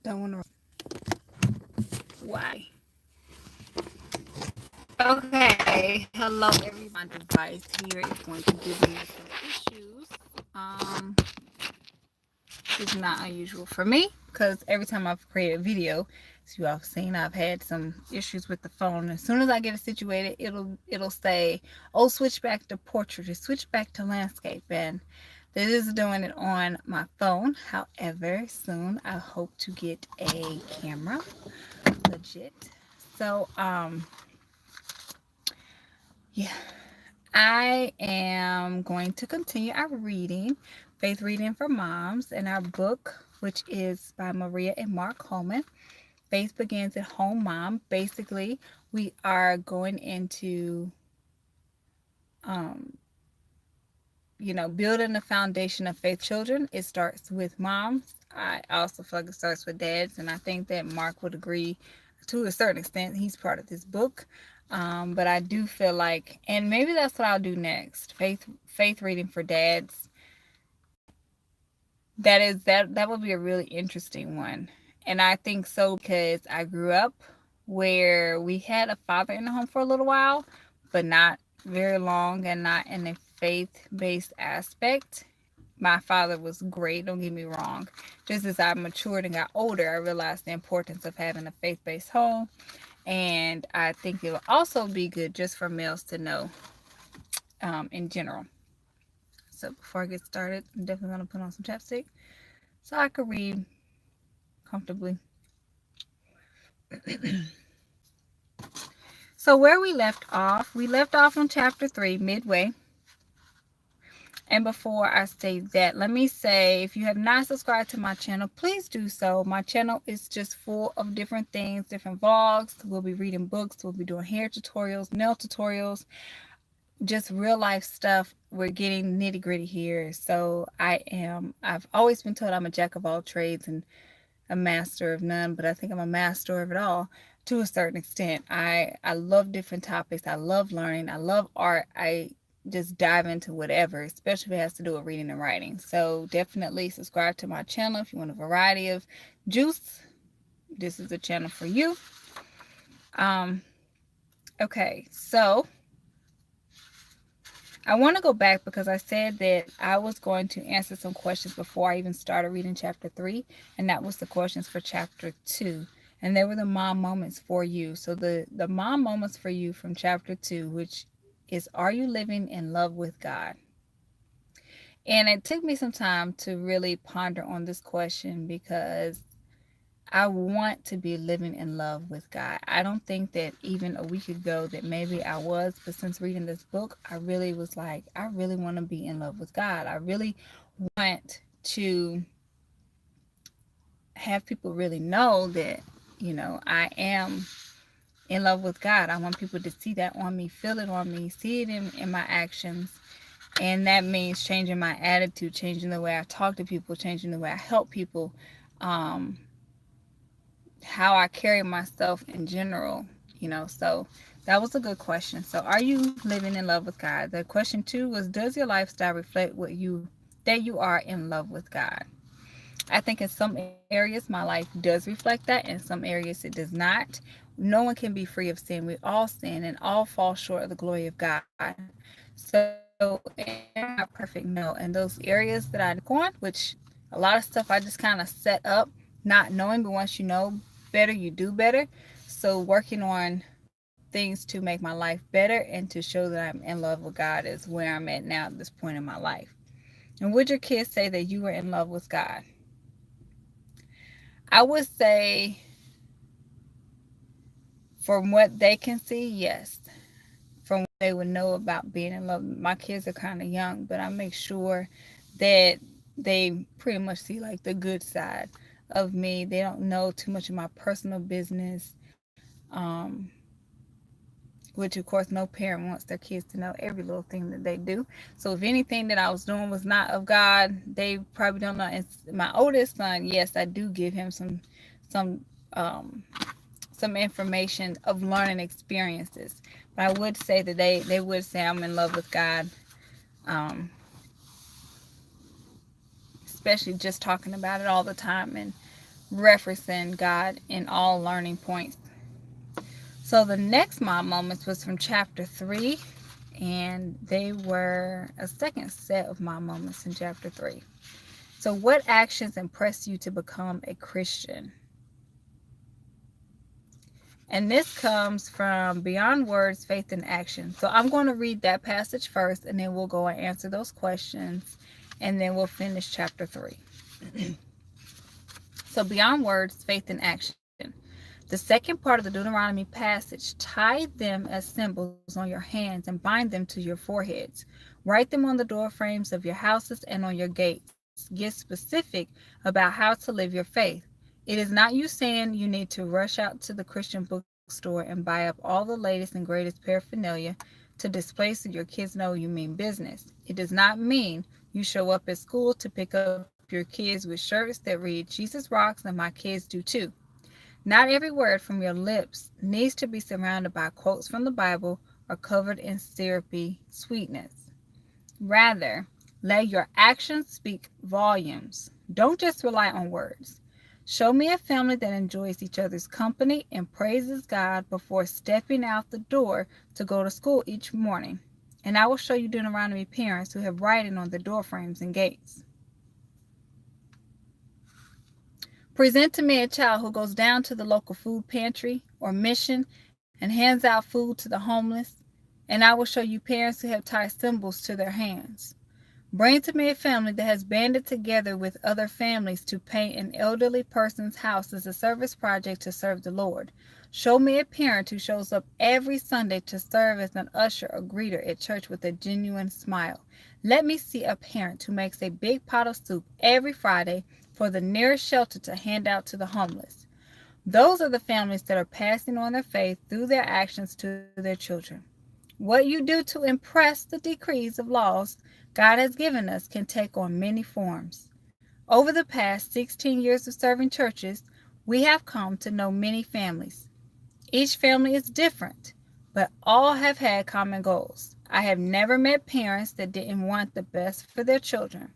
Don't want to. Why? Okay. Hello, everybody. My device here is going to give me some issues. Um, it's not unusual for me because every time I've created a video, as you all have seen, I've had some issues with the phone. As soon as I get it situated, it'll say, "Oh, switch back to portrait, or switch back to landscape," and this is doing it on my phone. However, soon I hope to get a camera, legit. So, yeah, I am going to continue our reading, Faith Reading for Moms, in our book, which is by Maria and Mark Holman. Faith Begins at Home Mom. Basically, we are going into, um, building the foundation of faith children. It starts with moms. I also feel like it starts with dads, and I think that Mark would agree to a certain extent. He's part of this book. But I do feel like, and maybe that's what I'll do next. Faith reading for dads. That would be a really interesting one. And I think so because I grew up where we had a father in the home for a little while, but not very long and not in a faith-based aspect. My father was great, don't get me wrong. Just as I matured and got older, I realized the importance of having a faith-based home. And I think it will also be good just for males to know, in general. So before I get started, I'm definitely going to put on some chapstick so I could read comfortably. So where we left off on chapter 3, midway. And before I say that, let me say, if you have not subscribed to my channel, please do so. My channel is just full of different things, different vlogs. We'll be reading books. We'll be doing hair tutorials, nail tutorials, just real life stuff. We're getting nitty gritty here. So I've always been told I'm a jack of all trades and a master of none, but I think I'm a master of it all to a certain extent. I love different topics. I love learning. I love art. I just dive into whatever, especially if it has to do with reading and writing. So definitely subscribe to my channel if you want a variety of juice. This is the channel for you. Um, okay, so I want to go back because I said that I was going to answer some questions before I even started reading chapter 3, and that was the questions for chapter 2. And they were the mom moments for you. So the mom moments for you from chapter 2, which is, are you living in love with God? And it took me some time to really ponder on this question because I want to be living in love with God. I don't think that even a week ago that maybe I was, but since reading this book, I really was like, I really want to be in love with God. I really want to have people really know that, I am in love with God. I want people to see that on me, feel it on me, see it in my actions. And that means changing my attitude, changing the way I talk to people, changing the way I help people, um, how I carry myself in general. So that was a good question. So are you living in love with God? The question 2 was, does your lifestyle reflect that you are in love with God? I think in some areas my life does reflect that. In some areas it does not. No one can be free of sin. We all sin and all fall short of the glory of God. So am I perfect? No. And those areas that I on, which a lot of stuff I just kind of set up not knowing, but once you know better, you do better. So working on things to make my life better and to show that I'm in love with God is where I'm at now at this point in my life. And would your kids say that you were in love with God? I would say, from what they can see, yes. From what they would know about being in love. My kids are kind of young, but I make sure that they pretty much see like the good side of me. They don't know too much of my personal business. Um, which of course no parent wants their kids to know every little thing that they do. So if anything that I was doing was not of God, they probably don't know. And my oldest son, yes, I do give him some um some information of learning experiences. But I would say that they would say I'm in love with God, um, especially just talking about it all the time and referencing God in all learning points. So the next mom moments was from chapter 3, and they were a second set of mom moments in chapter 3. So, what actions impress you to become a Christian? And this comes from Beyond Words, Faith in Action. So, I'm going to read that passage first, and then we'll go and answer those questions, and then we'll finish chapter 3. So, Beyond Words, Faith in Action. The second part of the Deuteronomy passage, tie them as symbols on your hands and bind them to your foreheads. Write them on the door frames of your houses and on your gates. Get specific about how to live your faith. It is not you saying you need to rush out to the Christian bookstore and buy up all the latest and greatest paraphernalia to display so your kids know you mean business. It does not mean you show up at school to pick up your kids with shirts that read Jesus rocks and my kids do too. Not every word from your lips needs to be surrounded by quotes from the Bible or covered in syrupy sweetness. Rather, let your actions speak volumes. Don't just rely on words. Show me a family that enjoys each other's company and praises God before stepping out the door to go to school each morning. And I will show you Deuteronomy parents who have writing on the door frames and gates. Present to me a child who goes down to the local food pantry or mission and hands out food to the homeless, and I will show you parents who have tied symbols to their hands. Bring to me a family that has banded together with other families to paint an elderly person's house as a service project to serve the Lord. Show me a parent who shows up every Sunday to serve as an usher or greeter at church with a genuine smile. Let me see a parent who makes a big pot of soup every Friday for the nearest shelter to hand out to the homeless. Those are the families that are passing on their faith through their actions to their children. What you do to impress the decrees of laws God has given us can take on many forms. Over the past 16 years of serving churches, we have come to know many families. Each family is different, but all have had common goals. I have never met parents that didn't want the best for their children.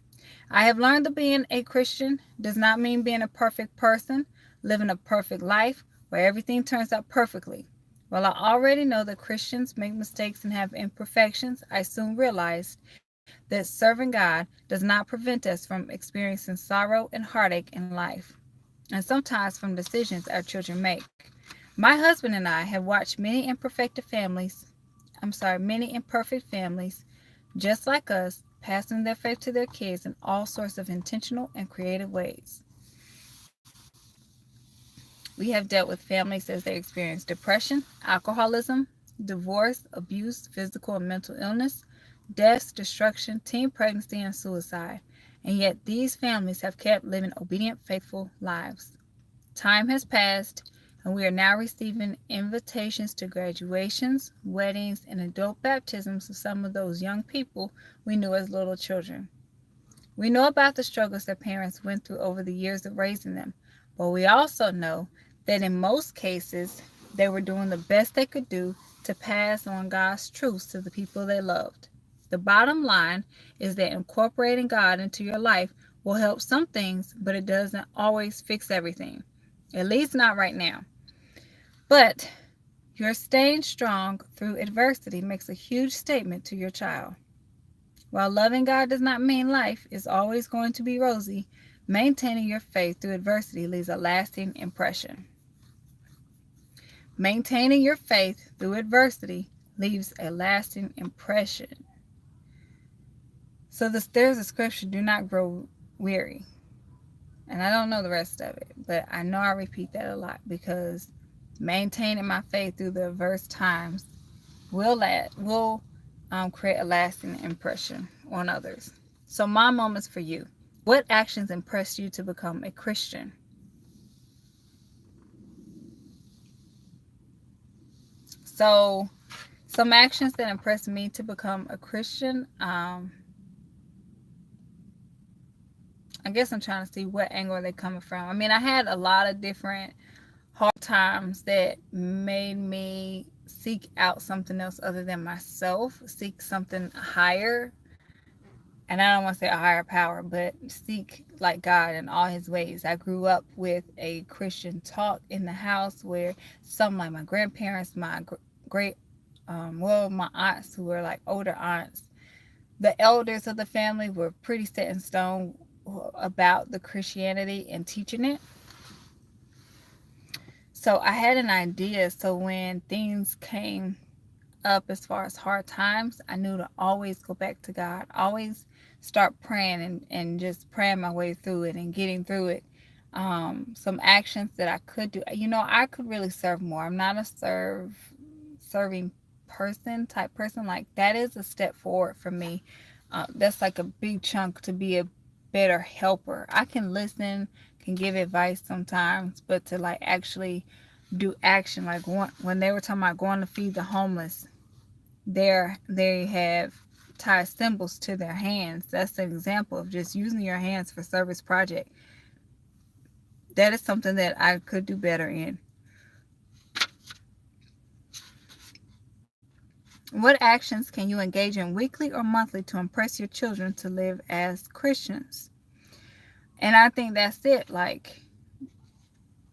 I have learned that being a Christian does not mean being a perfect person, living a perfect life where everything turns out perfectly. While I already know that Christians make mistakes and have imperfections, I soon realized that serving God does not prevent us from experiencing sorrow and heartache in life, and sometimes from decisions our children make. My husband and I have watched many imperfect families just like us passing their faith to their kids in all sorts of intentional and creative ways. We have dealt with families as they experience depression, alcoholism, divorce, abuse, physical and mental illness, deaths, destruction, teen pregnancy, and suicide. And yet these families have kept living obedient, faithful lives. Time has passed, and we are now receiving invitations to graduations, weddings, and adult baptisms of some of those young people we knew as little children. We know about the struggles their parents went through over the years of raising them, but we also know that in most cases, they were doing the best they could do to pass on God's truths to the people they loved. The bottom line is that incorporating God into your life will help some things, but it doesn't always fix everything. At least not right now. But your staying strong through adversity makes a huge statement to your child. While loving God does not mean life is always going to be rosy, maintaining your faith through adversity leaves a lasting impression. Maintaining your faith through adversity leaves a lasting impression. So there's a scripture, do not grow weary. And I don't know the rest of it, but I know I repeat that a lot because maintaining my faith through the adverse times will create a lasting impression on others. So my moments for you. What actions impressed you to become a Christian? So some actions that impressed me to become a Christian, I guess I'm trying to see what angle are they coming from. I mean, I had a lot of different hard times that made me seek out something else other than myself, seek something higher and I don't want to say a higher power, but seek like God in all his ways. I grew up with a Christian talk in the house where some, like my grandparents, my great, well, my aunts who were like older aunts, the elders of the family were pretty set in stone about the Christianity and teaching it. So I had an idea. So when things came up as far as hard times, I knew to always go back to God, always start praying and just praying my way through it and getting through it. Some actions that I could do. I could really serve more. I'm not a serving type person. Like that is a step forward for me. That's like a big chunk to be a better helper. I can listen, can give advice sometimes, but to like actually do action, like when they were talking about going to feed the homeless, they have tied symbols to their hands. That's an example of just using your hands for service project. That is something that I could do better in. What actions can you engage in weekly or monthly to impress your children to live as Christians? And I think that's it. Like,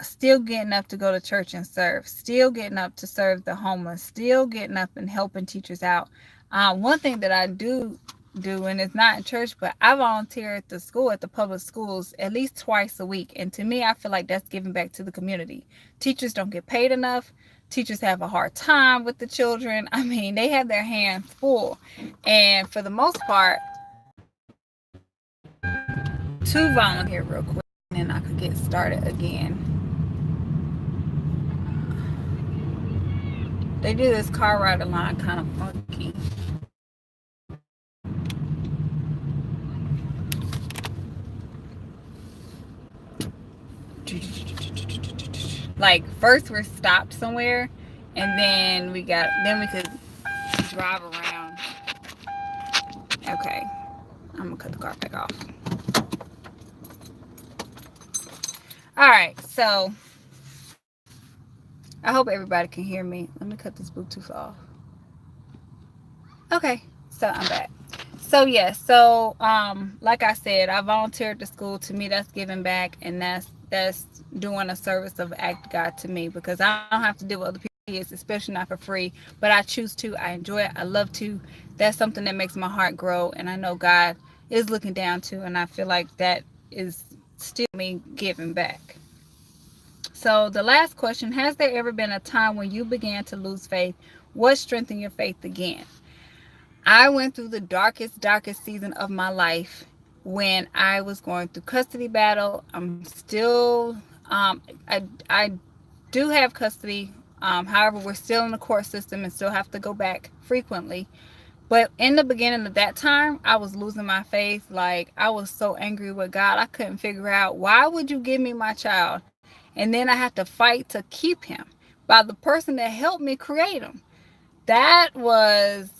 still getting up to go to church and serve, still getting up to serve the homeless, still getting up and helping teachers out. One thing that I do, and it's not in church, but I volunteer at the school, at the public schools, at least twice a week. And to me, I feel like that's giving back to the community. Teachers don't get paid enough. Teachers have a hard time with the children. I mean, they have their hands full. And for the most part, to volunteer real quick, and then I could get started again. They do this car ride line kind of funky. Like first we're stopped somewhere, and then we could drive around. Okay, I'm gonna cut the car back off. All right, so I hope everybody can hear me. Let me cut this Bluetooth off. Okay, so I'm back. So yeah, like I said, I volunteered at the school. To me, that's giving back, and that's doing a service of act God to me, because I don't have to deal with other kids, especially not for free. But I choose to. I enjoy it. I love to. That's something that makes my heart grow, and I know God is looking down to, and I feel like that is still me giving back. So the last question: has there ever been a time when you began to lose faith? What strengthened your faith again? I went through the darkest season of my life when I was going through custody battle. I'm still, I do have custody. However, we're still in the court system and still have to go back frequently. But in the beginning of that time, I was losing my faith. Like, I was so angry with God. I couldn't figure out, why would you give me my child? And then I have to fight to keep him by the person that helped me create him. That was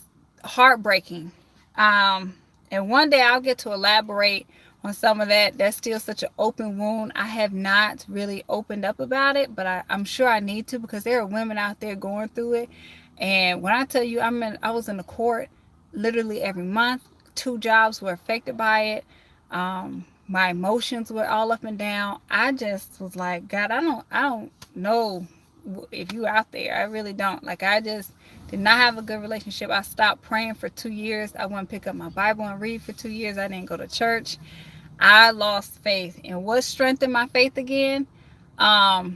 heartbreaking. And one day I'll get to elaborate on some of that. That's still such an open wound. I have not really opened up about it, but I'm sure I need to, because there are women out there going through it. And when I tell you, I was in the court literally every month. 2 jobs were affected by it. My emotions were all up and down. I just was like, God, I don't know if you out there. I really don't. Like, I just did not have a good relationship. I stopped praying for 2 years. I wouldn't pick up my Bible and read for 2 years. I didn't go to church. I lost faith. And what strengthened my faith again? No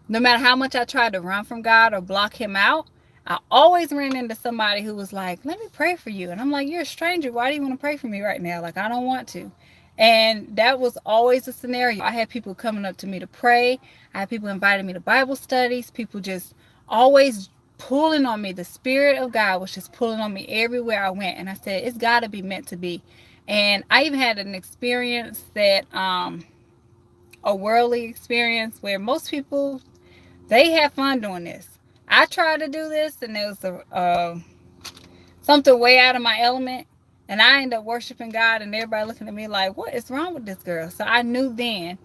matter how much I tried to run from God or block him out, I always ran into somebody who was like, let me pray for you. And I'm like, you're a stranger. Why do you want to pray for me right now? Like, I don't want to. And that was always a scenario. I had people coming up to me to pray. I had people inviting me to Bible studies. People just always pulling on me. The Spirit of God was just pulling on me everywhere I went. And I said, it's got to be meant to be. And I even had an experience that, a worldly experience, where most people, they have fun doing this. I tried to do this, and it was something way out of my element. And I ended up worshiping God, and everybody looking at me like, what is wrong with this girl? So I knew then,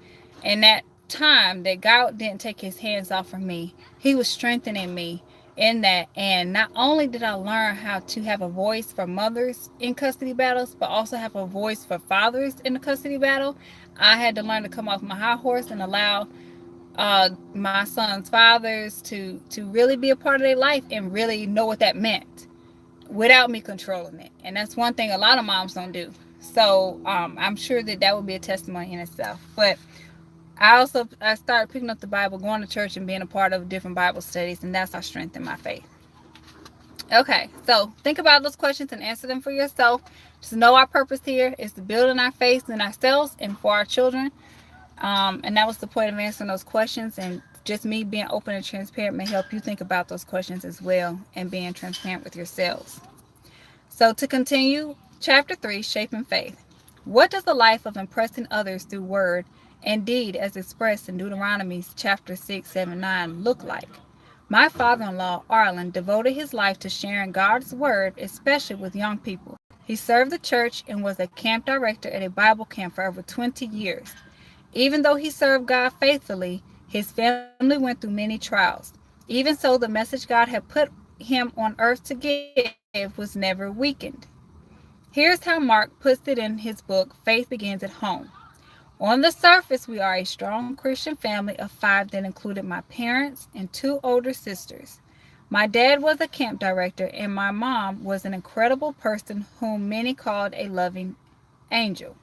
in that time, that God didn't take his hands off of me. He was strengthening me. in that. And not only did I learn how to have a voice for mothers in custody battles, but also have a voice for fathers in the custody battle. I had to learn to come off my high horse and allow my son's fathers to really be a part of their life and really know what that meant without me controlling it. And that's one thing a lot of moms don't do. So I'm sure that that would be a testimony in itself. But I started picking up the Bible, going to church, and being a part of different Bible studies, and that's how I strengthened my faith. Okay, so think about those questions and answer them for yourself. Just know our purpose here is to build in our faith in ourselves and for our children. And that was the point of answering those questions. And just me being open and transparent may help you think about those questions as well and being transparent with yourselves. So to continue, chapter 3, Shaping Faith. What does the life of impressing others through word and deed as expressed in Deuteronomy chapter 6, 7, 9 look like? My father-in-law, Arlen, devoted his life to sharing God's word, especially with young people. He served the church and was a camp director at a Bible camp for over 20 years. Even though he served God faithfully, his family went through many trials. Even so, the message God had put him on earth to give was never weakened. Here's how Mark puts it in his book, Faith Begins at Home. On the surface, we are a strong Christian family of 5 that included my parents and 2 older sisters. My dad was a camp director, and my mom was an incredible person whom many called a loving angel.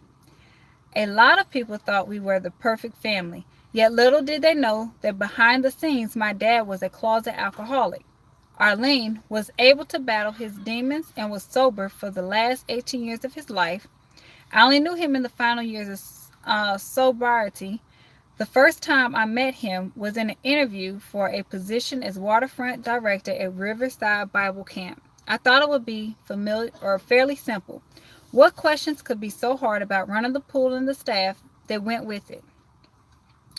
A lot of people thought we were the perfect family, yet little did they know that behind the scenes my dad was a closet alcoholic. Arlene was able to battle his demons and was sober for the last 18 years of his life. I only knew him in the final years of sobriety. The first time I met him was in an interview for a position as waterfront director at Riverside Bible Camp. I thought it would be familiar or fairly simple. What questions could be so hard about running the pool and the staff that went with it?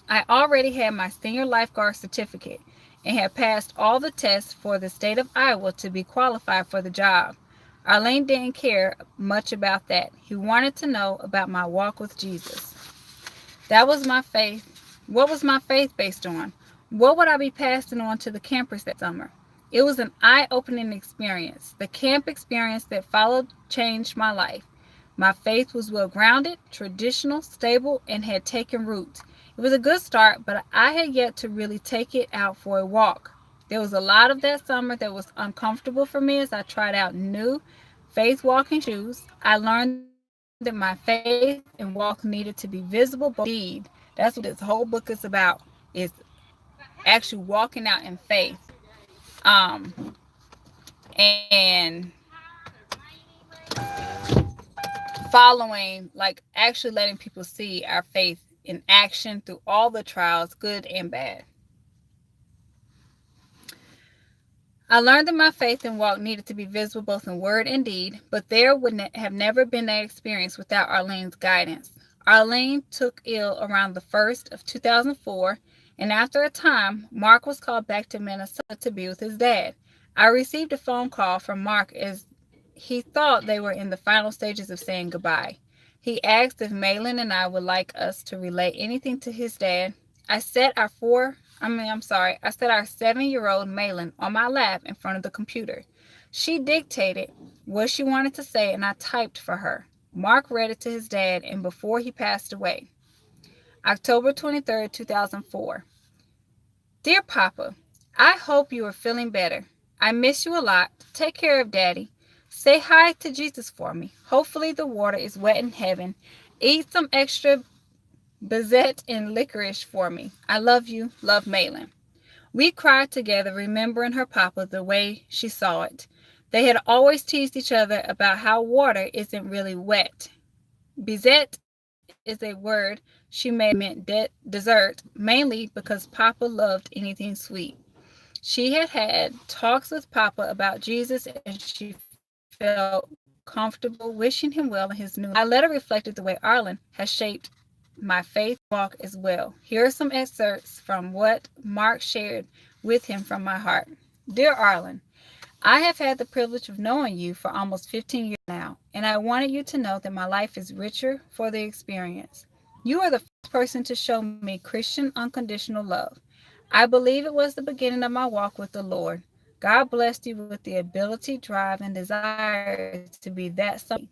I already had my senior lifeguard certificate and had passed all the tests for the state of Iowa to be qualified for the job. Arlene didn't care much about that. He wanted to know about my walk with Jesus. That was my faith. What was my faith based on? What would I be passing on to the campers that summer? It was an eye-opening experience. The camp experience that followed changed my life. My faith was well-grounded, traditional, stable, and had taken root. It was a good start, but I had yet to really take it out for a walk. There was a lot of that summer that was uncomfortable for me as I tried out new faith walking shoes. I learned that my faith and walk needed to be visible both deed. That's what this whole book is about, is actually walking out in faith. Um, and following, like actually letting people see our faith in action through all the trials, good and bad. I learned that my faith and walk needed to be visible both in word and deed, but there would have never been that experience without Arlene's guidance. Arlene took ill around the 1st of 2004, and after a time, Mark was called back to Minnesota to be with his dad. I received a phone call from Mark as he thought they were in the final stages of saying goodbye. He asked if Malin and I would like us to relay anything to his dad. I set our 7-year-old Malin on my lap in front of the computer. She dictated what she wanted to say, and I typed for her. Mark read it to his dad, and before he passed away. October 23rd, 2004. Dear Papa, I hope you are feeling better. I miss you a lot. Take care of Daddy. Say hi to Jesus for me. Hopefully the water is wet in heaven. Eat some extra Bazette and licorice for me. I love you. Love, Malin. We cried together, remembering her papa the way she saw it. They had always teased each other about how water isn't really wet. Bizette is a word she made meant dessert, mainly because Papa loved anything sweet. She had had talks with Papa about Jesus, and she felt comfortable wishing him well in his new life. My letter reflected the way Arlen has shaped my faith walk as well. Here are some excerpts from what Mark shared with him from my heart. Dear Arlen, I have had the privilege of knowing you for almost 15 years now, and I wanted you to know that my life is richer for the experience. You are the first person to show me Christian unconditional love. I believe it was the beginning of my walk with the Lord. God blessed you with the ability, drive, and desire to be that someone.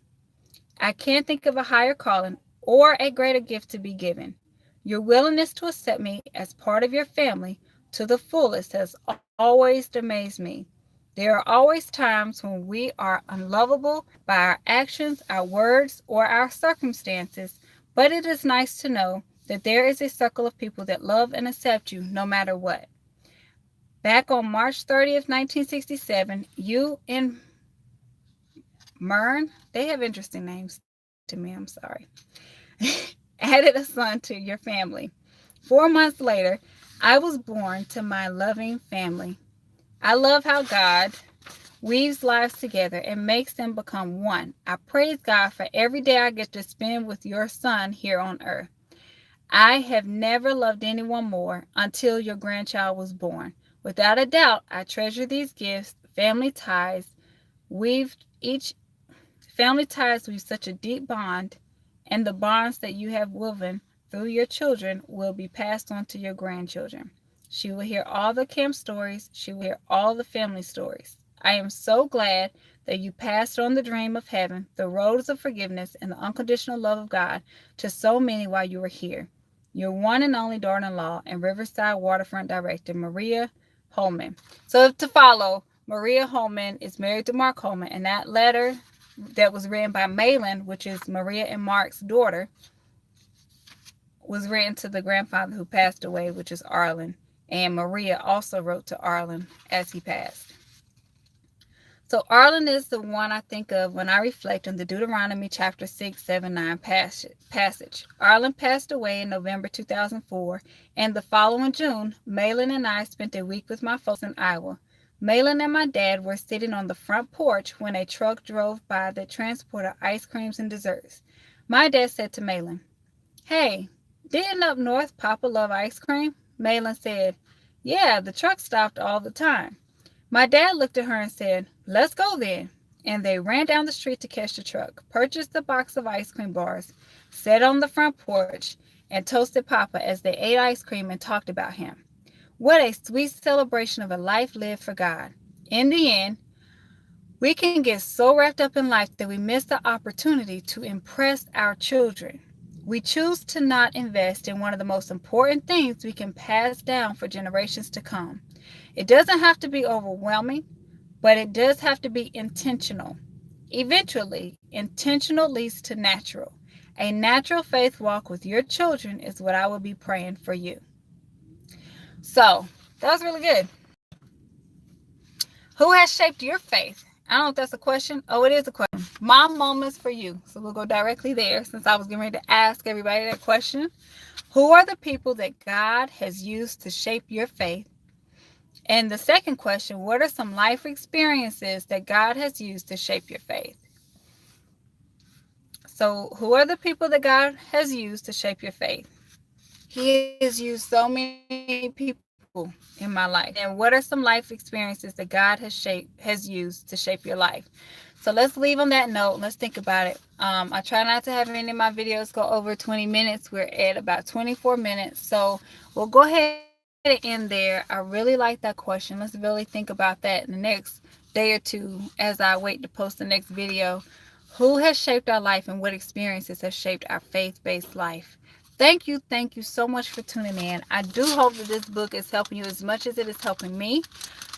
I can't think of a higher calling or a greater gift to be given. Your willingness to accept me as part of your family to the fullest has always amazed me. There are always times when we are unlovable by our actions, our words, or our circumstances, but it is nice to know that there is a circle of people that love and accept you no matter what. Back on March 30th, 1967, you and Mern, they have interesting names to me, I'm sorry, added a son to your family. 4 months later, I was born to my loving family. I love how God weaves lives together and makes them become one. I praise God for every day I get to spend with your son here on earth. I have never loved anyone more until your grandchild was born. Without a doubt, I treasure these gifts, weave each family ties weave such a deep bond, and the bonds that you have woven through your children will be passed on to your grandchildren. She will hear all the camp stories. She will hear all the family stories. I am so glad that you passed on the dream of heaven, the roads of forgiveness, and the unconditional love of God to so many while you were here. Your one and only daughter-in-law and Riverside Waterfront Director, Maria Holman. So to follow, Maria Holman is married to Mark Holman, and that letter that was written by Malin, which is Maria and Mark's daughter, was written to the grandfather who passed away, which is Arlen. And Maria also wrote to Arlen as he passed. So Arlen is the one I think of when I reflect on the Deuteronomy chapter 6, 7, 9 passage. Arlen passed away in November 2004, and the following June, Malin and I spent a week with my folks in Iowa. Malin and my dad were sitting on the front porch when a truck drove by that transported ice creams and desserts. My dad said to Malin, "Hey, didn't up north Papa love ice cream?" Malin said, "Yeah, the truck stopped all the time." My dad looked at her and said, "Let's go then." And they ran down the street to catch the truck, purchased a box of ice cream bars, sat on the front porch, and toasted Papa as they ate ice cream and talked about him. What a sweet celebration of a life lived for God. In the end, we can get so wrapped up in life that we miss the opportunity to impress our children. We choose to not invest in one of the most important things we can pass down for generations to come. It doesn't have to be overwhelming, but it does have to be intentional. Eventually, intentional leads to natural. A natural faith walk with your children is what I will be praying for you. So, that was really good. Who has shaped your faith? I don't know if that's a question. Oh, it is a question. Mom moments for you. So we'll go directly there since I was getting ready to ask everybody that question. Who are the people that God has used to shape your faith? And the second question, what are some life experiences that God has used to shape your faith? So who are the people that God has used to shape your faith? He has used so many people in my life. And what are some life experiences that God has used to shape your life? So let's leave on that note. Let's think about it. I try not to have any of my videos go over 20 minutes. We're at about 24 minutes. So we'll go ahead and end there. I really like that question. Let's really think about that in the next day or two as I wait to post the next video. Who has shaped our life and what experiences have shaped our faith-based life? Thank you so much for tuning in. I do hope that this book is helping you as much as it is helping me.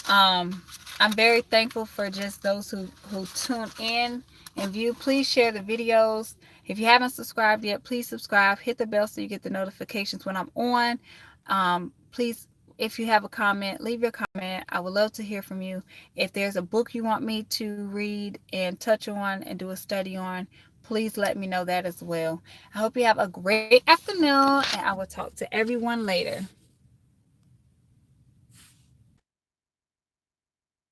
I'm very thankful for just those who tune in and view. Please share the videos. If you haven't subscribed yet, please subscribe. Hit the bell so you get the notifications when I'm on. Please, if you have a comment, leave your comment. I would love to hear from you. If there's a book you want me to read and touch on and do a study on, please let me know that as well. I hope you have a great afternoon, and I will talk to everyone later.